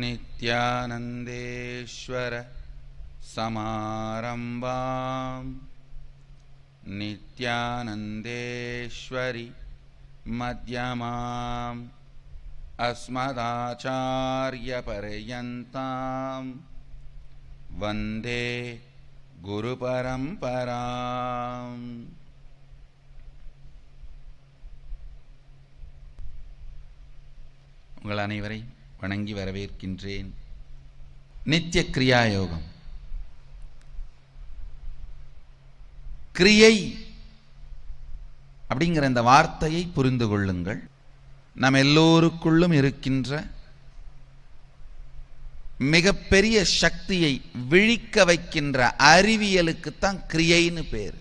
नित्यानन्देश्वर समारम्भां नित्यानन्देश्वरि मध्यमाम् अस्मदाचार्यपर्यन्तां वन्दे गुरुपरम्पराम्. உங்கள் அனைவரை வணங்கி வரவேற்கின்றேன். நித்திய கிரியா யோகம். கிரியை அப்படிங்கிற இந்த வார்த்தையை புரிந்து கொள்ளுங்கள். நம் எல்லோருக்குள்ளும் இருக்கின்ற மிகப்பெரிய சக்தியை விழிக்க வைக்கின்ற அறிவியலுக்குத்தான் கிரியைன்னு பேரு.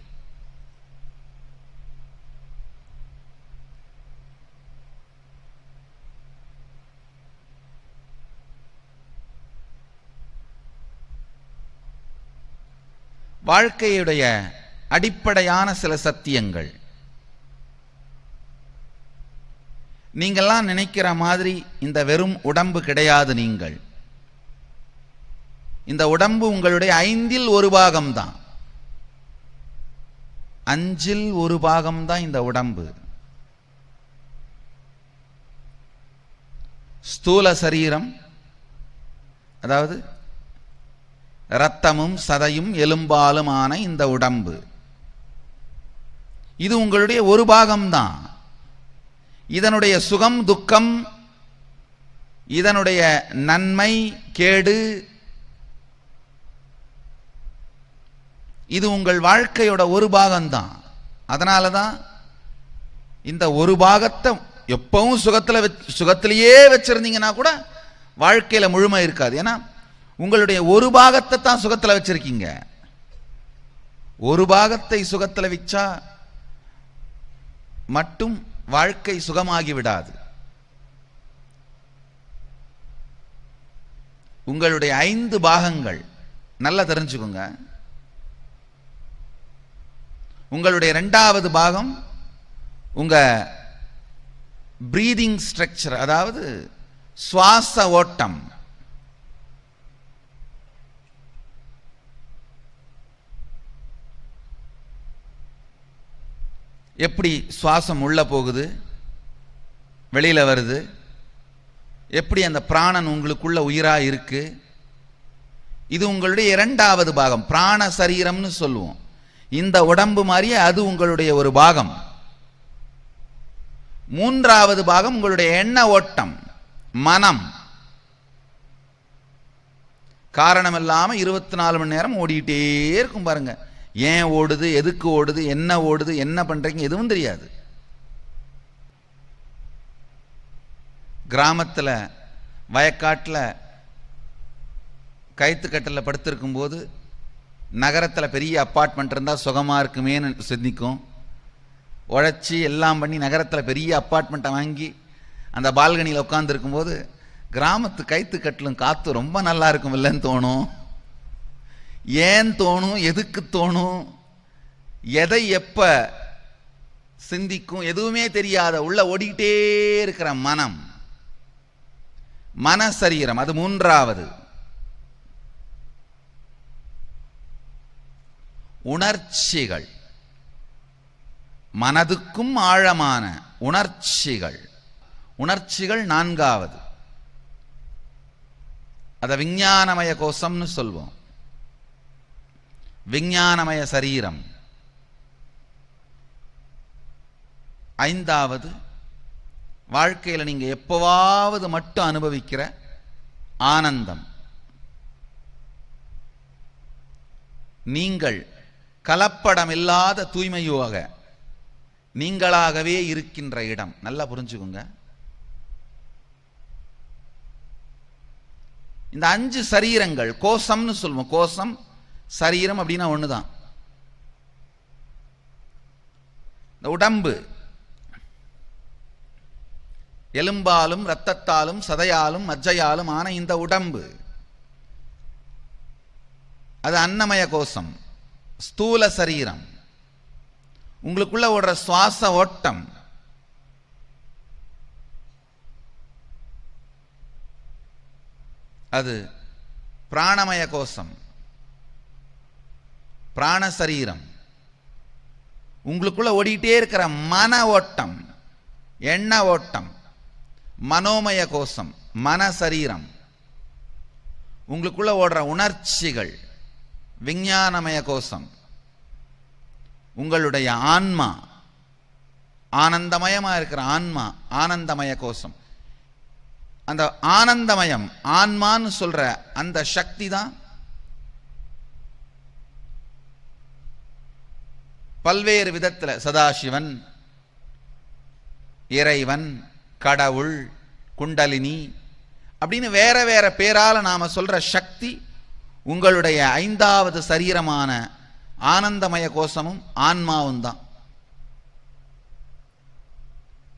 வாழ்க்கையுடைய அடிப்படையான சில சத்தியங்கள். நீங்கள்லாம் நினைக்கிற மாதிரி இந்த வெறும் உடம்பு கிடையாது. நீங்கள் இந்த உடம்பு உங்களுடைய 5இல் 1 பாகம்தான். 5இல் 1 பாகம்தான் இந்த உடம்பு. ஸ்தூல சரீரம், அதாவது இரத்தமும் சதையும் எலும்பாலுமான இந்த உடம்பு, இது உங்களுடைய 1 பாகம்தான். இதனுடைய சுகம் துக்கம், இதனுடைய நன்மை கேடு, இது உங்கள் வாழ்க்கையோட 1 பாகம்தான். அதனால தான் இந்த 1 பாகத்தை எப்பவும் சுகத்திலேயே வச்சிருந்தீங்கன்னா கூட வாழ்க்கையில முழுமை இருக்காது. ஏன்னா உங்களுடைய 1 பாகத்தை தான் சுகத்தில் வச்சிருக்கீங்க. 1 பாகத்தை சுகத்தில் வச்சா மட்டும் வாழ்க்கை சுகமாகி விடாது. உங்களுடைய 5 பாகங்கள் நல்லா தெரிஞ்சுக்கோங்க. உங்களுடைய 2வது பாகம் உங்க பிரீதிங் ஸ்ட்ரக்சர், அதாவது சுவாச ஓட்டம். எப்படி சுவாசம் உள்ள போகுது, வெளியில வருது, எப்படி அந்த பிராணன் உங்களுக்குள்ள உயிரா இருக்கு, இது உங்களுடைய 2வது பாகம். பிராண சரீரம்னு சொல்லுவோம். இந்த உடம்பு மாதிரியே அது உங்களுடைய 1 பாகம். 3வது பாகம் உங்களுடைய எண்ண ஓட்டம், மனம். காரணம் இல்லாம 24 மணி நேரம் ஓடிக்கிட்டே இருக்கும். பாருங்க, ஏன் ஓடுது, எதுக்கு ஓடுது, என்ன பண்றீங்க, எதுவும் தெரியாது. கிராமத்தில் வயக்காட்டில் கயிற்றுக்கட்டில் படுத்திருக்கும் போது நகரத்தில் பெரிய அப்பார்ட்மெண்ட் இருந்தால் சுகமாக இருக்குமேன்னு சிந்திக்கும். உழைச்சி எல்லாம் பண்ணி நகரத்தில் பெரிய அப்பார்ட்மெண்ட்டை வாங்கி அந்த பால்கனியில் உட்காந்துருக்கும் போது கிராமத்து கயிற்றுக்கட்டிலும் காற்று ரொம்ப நல்லா இருக்கும் இல்லைன்னு தோணும். ஏன் தோணும், எதுக்கு தோணும், எதை எப்ப சிந்திக்கும், எதுவுமே தெரியாத உள்ள ஓடிக்கிட்டே இருக்கிற மனம், மன சரீரம், அது 3வது. உணர்ச்சிகள், மனதுக்கும் ஆழமான உணர்ச்சிகள். உணர்ச்சிகள் 4வது. அத விஞ்ஞானமய கோஷம்னு சொல்வோம். விஞ்ஞானமய சரீரம். 5வது வாழ்க்கையில் நீங்க எப்பவாவது மட்டும் அனுபவிக்கிற ஆனந்தம். நீங்கள் கலப்படம் இல்லாத தூய்மையாக நீங்களாகவே இருக்கின்ற இடம். நல்லா புரிஞ்சுக்குங்க. இந்த 5 சரீரங்கள் கோஷம்னு சொல்லுவோம். கோஷம் சரீரம் அப்படின்னா ஒண்ணுதான். இந்த உடம்பு எலும்பாலும் இரத்தத்தாலும் சதையாலும் மஜ்ஜையாலும் ஆன இந்த உடம்பு, அது அன்னமய கோஷம், ஸ்தூல சரீரம். உங்களுக்குள்ள ஓடுற சுவாச ஓட்டம், அது பிராணமய கோஷம், பிராண சரீரம். உங்களுக்குள்ள ஓடிட்டே இருக்கிற மன ஓட்டம், எண்ண ஓட்டம், மனோமய கோஷம், மன சரீரம். உங்களுக்குள்ள ஓடுற உணர்ச்சிகள், விஞ்ஞானமய கோஷம். உங்களுடைய ஆன்மா, ஆனந்தமயமா இருக்கிற ஆன்மா, ஆனந்தமய கோஷம். அந்த ஆனந்தமயம், ஆன்மான்னு சொல்ற அந்த சக்தி தான் பல்வேறு விதத்துல சதாசிவன், இறைவன், கடவுள், குண்டலினி அப்படின்னு வேற வேற பேரால நாம சொல்ற சக்தி உங்களுடைய 5வது சரீரமான ஆனந்தமய கோஷமும் ஆன்மாவும் தான்.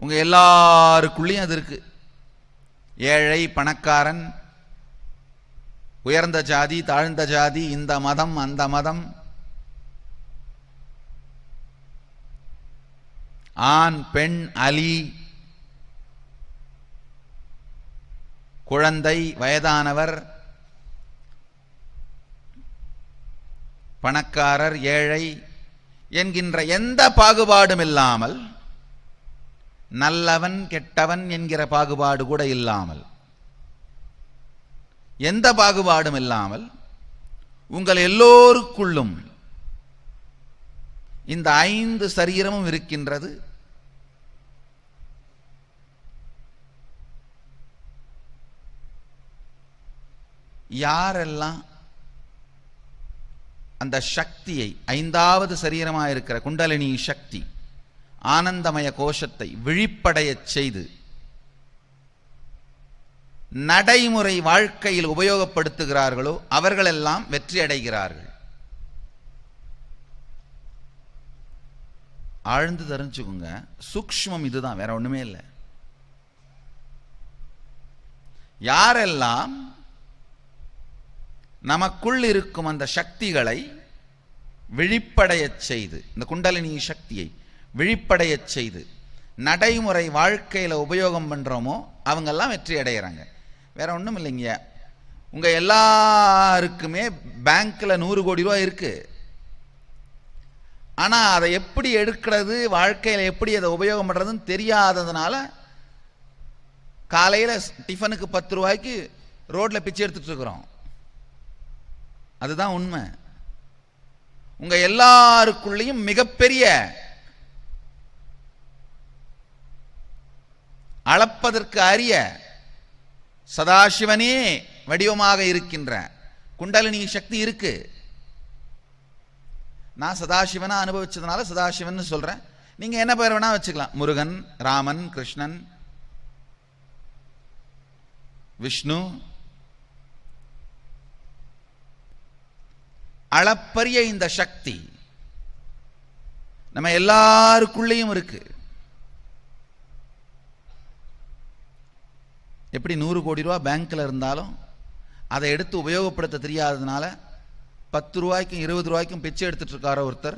உங்க எல்லாருக்குள்ளேயும் அது இருக்கு. ஏழை, பணக்காரன், உயர்ந்த ஜாதி, தாழ்ந்த ஜாதி, இந்த மதம், அந்த மதம், ஆண், பெண், அலி, குழந்தை, வயதானவர், பணக்காரர், ஏழை என்கின்ற எந்த பாகுபாடும் இல்லாமல், நல்லவன் கெட்டவன் என்கிற பாகுபாடு கூட இல்லாமல், எந்த பாகுபாடும் இல்லாமல் உங்கள் எல்லோருக்குள்ளும் இந்த 5 சரீரமும் இருக்கின்றது. யாரெல்லாம் அந்த சக்தியை, 5வது சரீரமாக இருக்கிற குண்டலினி சக்தி, ஆனந்தமய கோஷத்தை விழிப்படைய செய்து நடைமுறை வாழ்க்கையில் உபயோகப்படுத்துகிறார்களோ அவர்களெல்லாம் வெற்றி அடைகிறார்கள். ஆழ்ந்து தெரிஞ்சுக்குங்க, சூக்ஷ்மம் இதுதான், வேற ஒண்ணுமே இல்லை. யாரெல்லாம் நமக்குள் இருக்கும் அந்த சக்திகளை விழிப்படைய செய்து, இந்த குண்டலினி சக்தியை விழிப்படைய செய்து நடைமுறை வாழ்க்கையில் உபயோகம் பண்றோமோ அவங்கெல்லாம் வெற்றி அடைகிறாங்க. வேற ஒன்றும் இல்லைங்க. உங்க எல்லாருக்குமே பேங்க்ல 100 கோடி ரூபாய் இருக்கு. ஆனா அதை எப்படி எடுக்கிறது, வாழ்க்கையில் எப்படி அதை உபயோகம் பண்றதுன்னு தெரியாததுனால காலையில டிஃபனுக்கு 10 ரூபாய்க்கு ரோட்ல பிச்சை எடுத்துட்டு இருக்கிறோம். அதுதான் உண்மை. உங்க எல்லாருக்குள்ளேயும் மிகப்பெரிய அளப்பதற்கு அரிய சதாசிவனே வடிவமாக இருக்கின்ற குண்டலினி சக்தி இருக்கு. நான் சதாசிவனா அனுபவிச்சதுனால சதாசிவன் சொல்றேன். நீங்க என்ன பேர் வேணா வச்சுக்கலாம், முருகன், ராமன், கிருஷ்ணன், விஷ்ணு. அளப்பரிய இந்த சக்தி நம்ம எல்லாருக்குள்ளேயும் இருக்கு. எப்படி 100 கோடி ரூபாய் பேங்க்ல இருந்தாலும் அதை எடுத்து உபயோகப்படுத்த தெரியாததுனால 10 ரூபாய்க்கும் 20 ரூபாய்க்கும் பிச்சை எடுத்துட்டு இருக்காரோ ஒருத்தர்,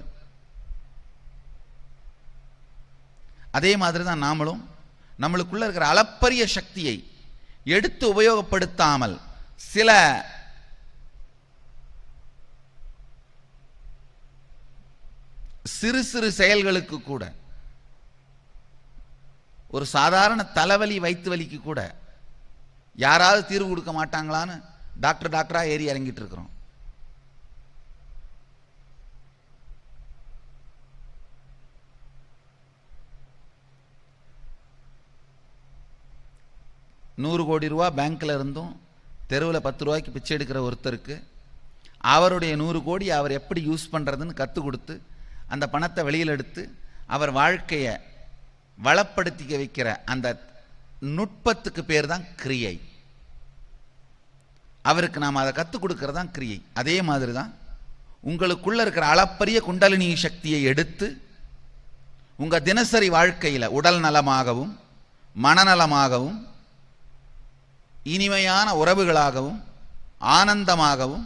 அதே மாதிரி தான் நாமளும் நம்மளுக்குள்ள இருக்கிற அளப்பரிய சக்தியை எடுத்து உபயோகப்படுத்தாமல் சில சிறு சிறு செயல்களுக்கு கூட, ஒரு சாதாரண தலைவலி வயிற்று வலிக்கு கூட யாராவது தீர்வு கொடுக்க மாட்டாங்களான்னு டாக்டரா ஏறி இறங்கிட்டு இருக்கிறோம். $100 கோடி பேங்க்ல இருந்தும் தெருவில் 10 ரூபாய்க்கு பிச்சை எடுக்கிற ஒருத்தருக்கு அவருடைய 100 கோடி அவர் எப்படி யூஸ் பண்றதுன்னு கற்றுக் கொடுத்து அந்த பணத்தை வெளியில் எடுத்து அவர் வாழ்க்கையை வளப்படுத்திக்க வைக்கிற அந்த நுட்பத்துக்கு பேர் தான் கிரியை. அவருக்கு நாம் அதை கற்றுக் கொடுக்கறது தான் கிரியை. அதே மாதிரி தான் உங்களுக்குள்ள இருக்கிற அளப்பரிய குண்டலினி சக்தியை எடுத்து உங்க தினசரி வாழ்க்கையில் உடல் நலமாகவும் மனநலமாகவும் இனிமையான உறவுகளாகவும் ஆனந்தமாகவும்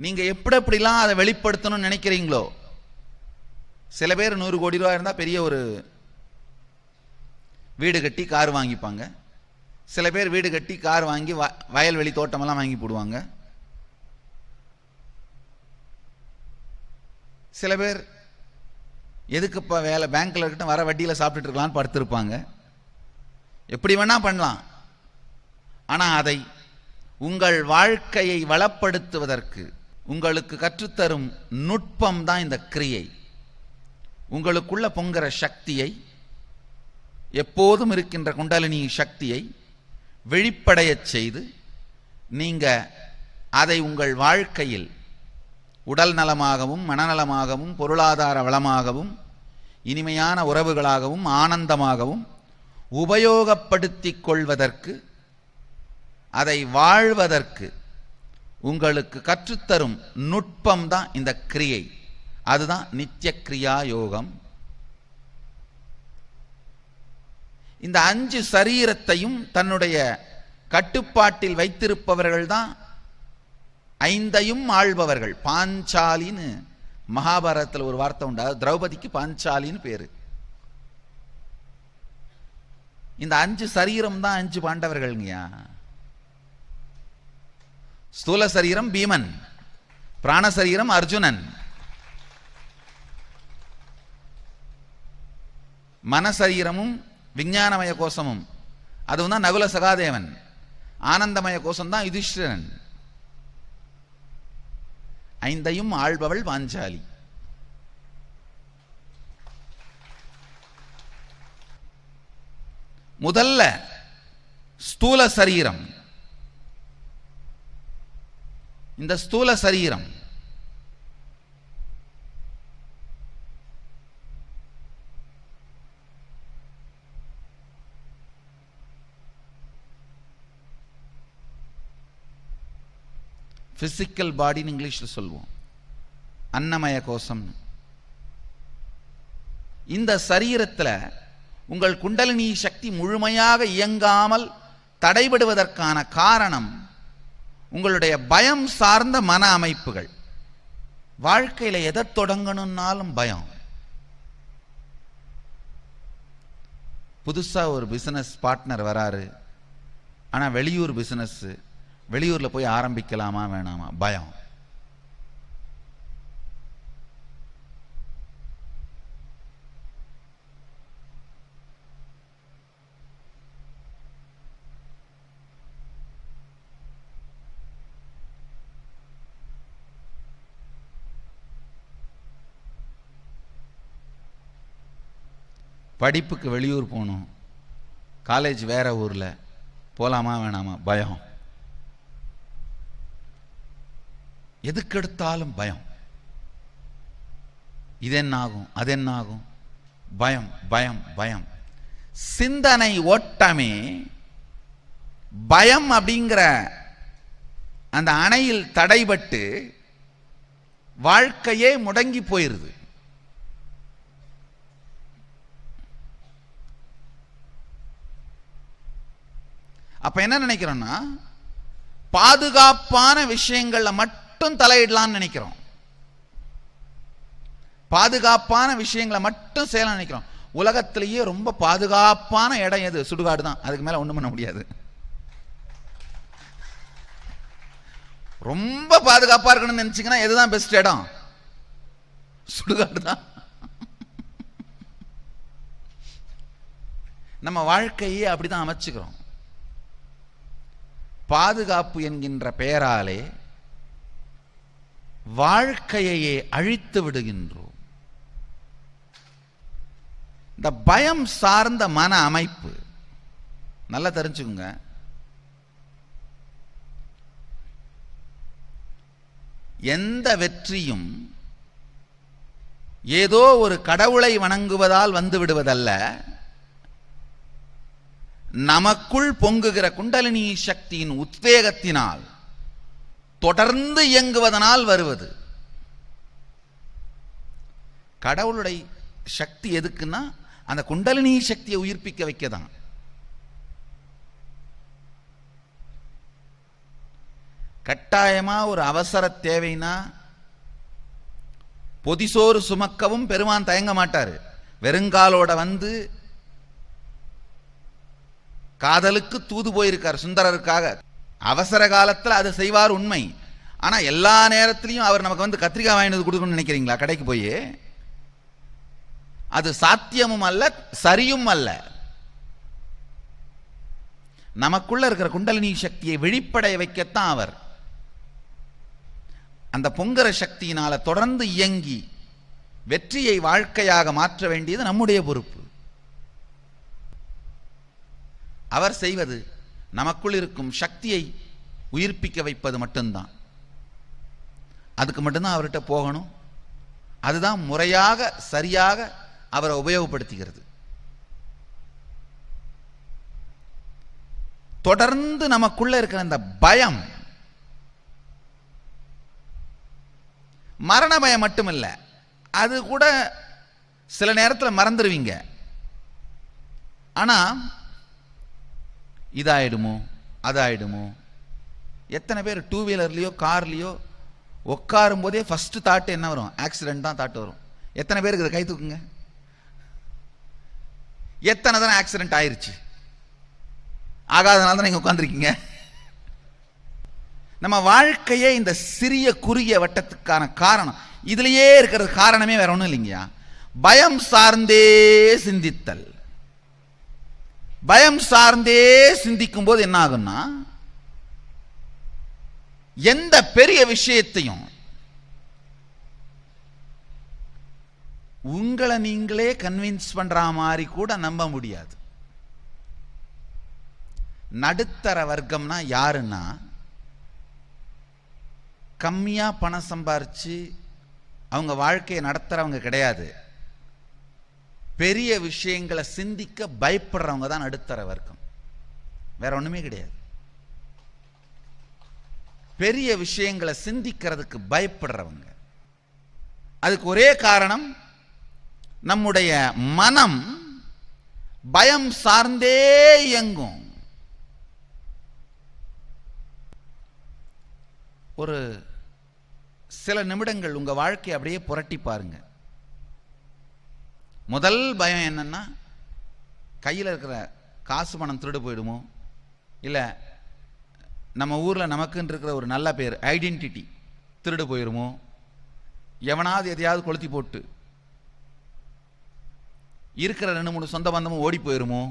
நீங்க எப்படிலாம் அதை வெளிப்படுத்தணும்னு நினைக்கிறீங்களோ. சில பேர் 100 கோடி ரூபாய் இருந்தால் பெரிய ஒரு வீடு கட்டி கார் வாங்கிப்பாங்க. சில பேர் வீடு கட்டி கார் வாங்கி வயல்வெளி தோட்டமெல்லாம் வாங்கி போடுவாங்க. சில பேர் எதுக்குப்பா வேலை, பேங்க்ல இருக்கட்டும், வர வட்டியில் சாப்பிட்டுட்டு இருக்கலான்னு படுத்திருப்பாங்க. எப்படி வேணா பண்ணலாம். ஆனால் அதை உங்கள் வாழ்க்கையை வளப்படுத்துவதற்கு உங்களுக்கு கற்றுத்தரும் நுட்பம் தான் இந்த கிரியை. உங்களுக்குள்ள பொங்குற சக்தியை, எப்போதும் இருக்கின்ற குண்டலினி சக்தியை வெளிப்படையச் செய்து நீங்க அதை உங்கள் வாழ்க்கையில் உடல் நலமாகவும் மனநலமாகவும் பொருளாதார வளமாகவும் இனிமையான உறவுகளாகவும் ஆனந்தமாகவும் உபயோகப்படுத்திக் கொள்வதற்கு, அதை வாழ்வதற்கு உங்களுக்கு கற்றுத்தரும் நுட்பம் தான் இந்த கிரியை. அதுதான் நித்திய கிரியா யோகம். இந்த 5 சரீரத்தையும் தன்னுடைய கட்டுப்பாட்டில் வைத்திருப்பவர்கள் தான் 5ஐயும் ஆள்பவர்கள். பாஞ்சாலின்னு மகாபாரதத்தில் ஒரு வார்த்தை உண்டு. திரௌபதிக்கு பாஞ்சாலின்னு பேரு. இந்த 5 சரீரம் தான் 5 பாண்டவர்கள்ங்கயா. ஸ்தூல சரீரம் பீமன், பிராண சரீரம் அர்ஜுனன், மனசரீரமும் விஞ்ஞானமய கோஷமும் அதுவும் தான் நகுல சகாதேவன், ஆனந்தமய கோஷம் தான் யுதிஷ்டிரன். 5ஐயும் ஆள்பவள் பாஞ்சாலி. முதல்ல ஸ்தூல சரீரம். இந்த ஸ்தூல சரீரம் பிசிக்கல் பாடின்னு இங்கிலீஷ்ல சொல்லுவோம், அன்னமய கோஷம். இந்த சரீரத்தில் உங்கள் குண்டலினி சக்தி முழுமையாக இயங்காமல் தடைபடுவதற்கான காரணம் உங்களுடைய பயம் சார்ந்த மன அமைப்புகள். வாழ்க்கையில் எதை தொடங்கணும்னாலும் பயம். புதுசா ஒரு பிசினஸ் பார்ட்னர் வராரு, ஆனா வெளியூர் பிசினஸ், வெளியூர்ல போய் ஆரம்பிக்கலாமா வேணாமா, பயம். படிப்புக்கு வெளியூர் போகணும், காலேஜ் வேற ஊர்ல, போலாமா வேணாமா, பயம். எதுக்கெடுத்தாலும் பயம். இது என்ன ஆகும், அது என்ன ஆகும், பயம் பயம் பயம். சிந்தனை ஓட்டமே பயம் அப்படிங்கிற அந்த அணையில் தடைபட்டு வாழ்க்கையே முடங்கி போயிருது. அப்ப என்ன நினைக்கிறோம்னா, பாதுகாப்பான விஷயங்கள்ல மட்டும் தலையிடலாம்னு நினைக்கிறோம். பாதுகாப்பான விஷயங்களை மட்டும் செய்யலாம் நினைக்கிறோம். உலகத்திலேயே ரொம்ப பாதுகாப்பான இடம் எது? சுடுகாடு தான். அதுக்கு மேல ஒண்ணும் பண்ண முடியாது. ரொம்ப பாதுகாப்பா இருக்கணும்னு நினைச்சீங்கன்னா எதுதான் பெஸ்ட் இடம்? சுடுகாடு தான். நம்ம வாழ்க்கையே அப்படிதான் அமைச்சுக்கிறோம். பாதுகாப்பு என்கின்ற பெயராலே வாழ்க்கையை அழித்து விடுகின்றோம். இந்த பயம் சார்ந்த மன அமைப்பு நல்லா தெரிஞ்சுக்குங்க. எந்த வெற்றியும் ஏதோ ஒரு கடவுளை வணங்குவதால் வந்து விடுவதல்ல, நமக்குள் பொங்குகிற குண்டலினி சக்தியின் உத்வேகத்தினால் தொடர்ந்து இயங்குவதனால் வருவது. கடவுளுடைய சக்தி எதுக்குன்னா அந்த குண்டலினி சக்தியை உயிர்ப்பிக்க வைக்கதான். கட்டாயமா ஒரு அவசர தேவைனா பொதிசோறு சுமக்கவும் பெருமான் தயங்க மாட்டாரு. வெறுங்காலோட வந்து காதலுக்கு தூது போயிருக்கார் சுந்தரருக்காக. அவசர காலத்தில் அதை செய்வார் உண்மை. ஆனா எல்லா நேரத்திலையும் அவர் நமக்கு வந்து கத்திரிக்காய் வாங்கினது கொடுக்கணும்னு நினைக்கிறீங்களா? கடைக்கு போய் அது சாத்தியமும் அல்ல, சரியும் அல்ல. நமக்குள்ள இருக்கிற குண்டலினி சக்தியை வெளிப்படைய வைக்கத்தான் அவர். அந்த பொங்கர சக்தியினால தொடர்ந்து இயங்கி வெற்றியை வாழ்க்கையாக மாற்ற வேண்டியது நம்முடைய பொறுப்பு. அவர் செய்வது நமக்குள் இருக்கும் சக்தியை உயிர்ப்பிக்க வைப்பது மட்டும்தான். அதுக்கு மட்டும்தான் அவர்கிட்ட போகணும். அதுதான் முறையாக சரியாக அவரை உபயோகப்படுத்துகிறது. தொடர்ந்து நமக்குள்ள இருக்கிற அந்த பயம், மரண பயம் மட்டும் இல்ல, அது கூட சில நேரத்தில் மறந்துடுவீங்க. ஆனா இதாயிடுமோ அதாயிடுமோ. எத்தனை பேர் டூ வீலர்லயோ கார்லயோ உட்காரும் போதே ஃபர்ஸ்ட் தாட் என்ன வரும்? ஆக்சிடென்ட் தான் தாட் வரும். எத்தனை பேருக்கு இதை கை தூக்குங்க. எத்தனை தானே ஆக்சிடென்ட் ஆயிருச்சு? ஆகாதனால தான் நீங்க உட்கார்ந்துருக்கீங்க. நம்ம வாழ்க்கையே இந்த சிறிய குறுகிய வட்டத்துக்கான காரணம் இதுலயே இருக்கிறது. காரணமே வேற ஒண்ணும் இல்லைங்கயா, பயம் சார்ந்தே சிந்தித்தல். பயம் சார்ந்தே சிந்திக்கும் போது என்ன ஆகும்னா, எந்த பெரிய விஷயத்தையும் உங்களை நீங்களே கன்வின்ஸ் பண்ற மாதிரி கூட நம்ப முடியாது. நடுத்தர வர்க்கம்னா யாருன்னா, கம்மியா பணம் சம்பாரிச்சு அவங்க வாழ்க்கையை நடத்துறவங்க கிடையாது. பெரிய விஷயங்களை சிந்திக்க பயப்படுறவங்க தான் நடுத்தர வர்க்கம். வேற ஒண்ணுமே கிடையாது. பெரிய விஷயங்களை சிந்திக்கிறதுக்கு பயப்படுறவங்க. அதுக்கு ஒரே காரணம், நம்முடைய மனம் பயம் சார்ந்தே இயங்கும். ஒரு சில நிமிடங்கள் உங்க வாழ்க்கையை அப்படியே புரட்டி பாருங்க. முதல் பயம் என்னன்னா, கையில் இருக்கிற காசு பணம் திருடு போயிடுமோ, இல்ல நம்ம ஊர்ல நமக்குன்னு இருக்கிற ஒரு நல்ல பேர் ஐடென்டிட்டி திருடு போயிடுமோ, எவனாவது எதையாவது கொளுத்தி போட்டு இருக்கிற 2-3 சொந்த பந்தமும் ஓடி போயிருமோ.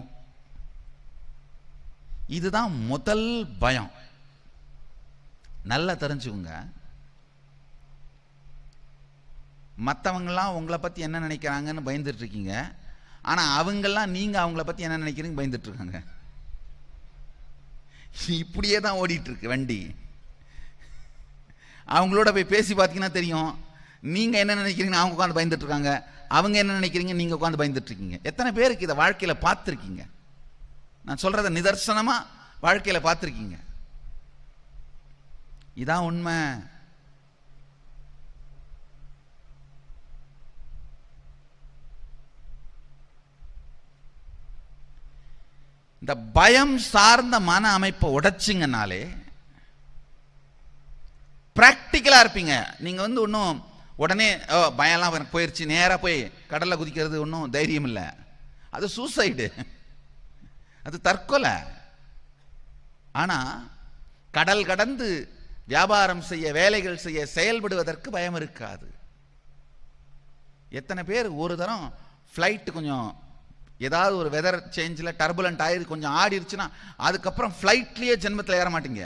இதுதான் முதல் பயம். நல்லா தெரிஞ்சுக்குங்க. மற்றவங்கெல்லாம் உங்களை பற்றி என்ன நினைக்கிறாங்கன்னு பயந்துட்டு இருக்கீங்க. ஆனால் அவங்கெல்லாம் நீங்கள் அவங்கள பற்றி என்ன நினைக்கிறீங்க பயந்துட்டு இருக்காங்க. இப்படியே தான் ஓடிட்டு இருக்கு வண்டி. அவங்களோட போய் பேசி பார்த்தீங்கன்னா தெரியும், நீங்கள் என்ன நினைக்கிறீங்கன்னு அவங்க உட்காந்து பயந்துட்டு இருக்காங்க, அவங்க என்ன நினைக்கிறீங்க நீங்கள் உட்காந்து பயந்துட்டு இருக்கீங்க. எத்தனை பேருக்கு இதை வாழ்க்கையில் பார்த்துருக்கீங்க? நான் சொல்கிறத நிதர்சனமாக வாழ்க்கையில் பார்த்துருக்கீங்க. இதான் உண்மை. இந்த பயம் சார்ந்த மன அமைப்பை உடைச்சிங்கனாலே பிராக்டிக்கலா இருப்பீங்க. நீங்க வந்து ஒன்றும் உடனே பயம்லாம் எனக்கு போயிடுச்சு நேராக போய் கடலில் குதிக்கிறது ஒன்றும் தைரியம் இல்லை. அது சூசைடு, அது தற்கொலை. ஆனா கடல் கடந்து வியாபாரம் செய்ய, வேலைகள் செய்ய, செயல்படுவதற்கு பயம் இருக்காது. எத்தனை பேர் ஒரு தரம் ஃப்ளைட்டு கொஞ்சம் ஏதாவது ஒரு வெதர் சேஞ்சில் டர்புலண்ட் ஆயிரு கொஞ்சம் ஆடிருச்சுன்னா அதுக்கப்புறம் ஃப்ளைட்லேயே ஜென்மத்தில் ஏற மாட்டீங்க.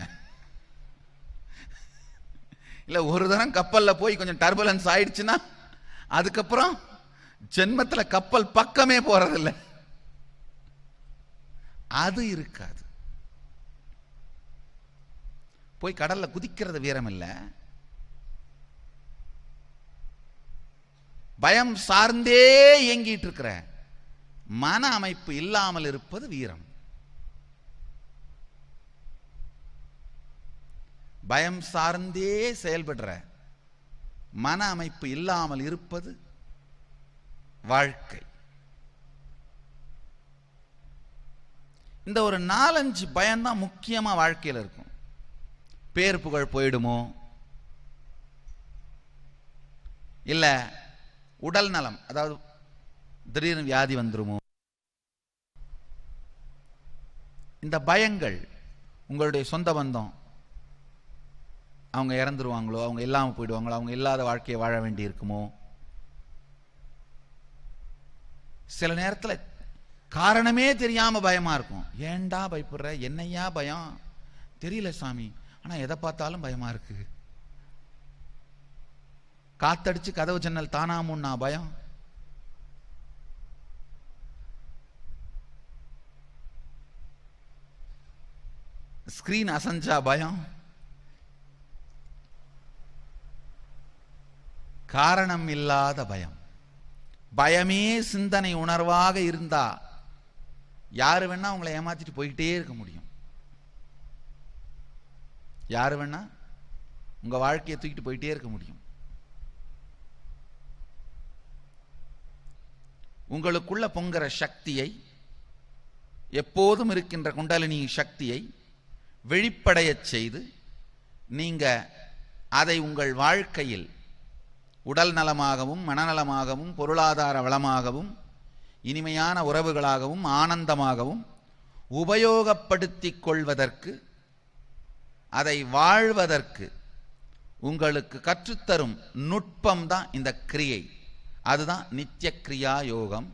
இல்லை ஒரு தரம் கப்பலில் போய் கொஞ்சம் டர்புலன்ஸ் ஆயிடுச்சுன்னா அதுக்கப்புறம் ஜென்மத்தில் கப்பல் பக்கமே போறதில்லை. அது இருக்காது. போய் கடல்ல குதிக்கிறது வீரம் இல்லை, பயம் சார்ந்தே இயங்கிட்டு இருக்கிற மன அமைப்பு இல்லாமல் இருப்பது வீரம். பயம் சார்ந்தே செயல்படுற மன அமைப்பு இல்லாமல் இருப்பது வாழ்க்கை. இந்த ஒரு 4-5 பயம்தான் முக்கியமா வாழ்க்கையில் இருக்கும். பேர் புகழ் போயிடுமோ, இல்ல உடல் நலம், அதாவது திடீர்னு வியாதி வந்துருமோ, இந்த பயங்கள், உங்களுடைய சொந்த பந்தம் அவங்க இறந்துருவாங்களோ, அவங்க இல்லாமல் போயிடுவாங்களோ, அவங்க இல்லாத வாழ்க்கையை வாழ வேண்டி இருக்குமோ, சில நேரத்தில் காரணமே தெரியாம பயமா இருக்கும். ஏன்டா பயப்படுற, என்னையா பயம் தெரியல சாமி, ஆனா எதை பார்த்தாலும் பயமா இருக்கு. காத்தடிச்சு கதவு ஜன்னல் தானாமுன்னா பயம், ஸ்கிரீன் அசஞ்சா பயம், காரணம் இல்லாத பயம். பயமே சிந்தனை உணர்வாக இருந்தா யாரு வேணா உங்களை ஏமாத்திட்டு போயிட்டே இருக்க முடியும். யாரு வேணா உங்க வாழ்க்கையை தூக்கிட்டு போயிட்டே இருக்க முடியும். உங்களுக்குள்ள பொங்குற சக்தியை, எப்போதும் இருக்கின்ற குண்டலினி சக்தியை வெளிப்படையச் செய்து நீங்க அதை உங்கள் வாழ்க்கையில் உடல் நலமாகவும் மனநலமாகவும் பொருளாதார வளமாகவும் இனிமையான உறவுகளாகவும் ஆனந்தமாகவும் உபயோகப்படுத்திக் கொள்வதற்கு, அதை வாழ்வதற்கு உங்களுக்கு கற்றுத்தரும் நுட்பம் தான் இந்த கிரியை. அதுதான் நித்திய கிரியா யோகம்.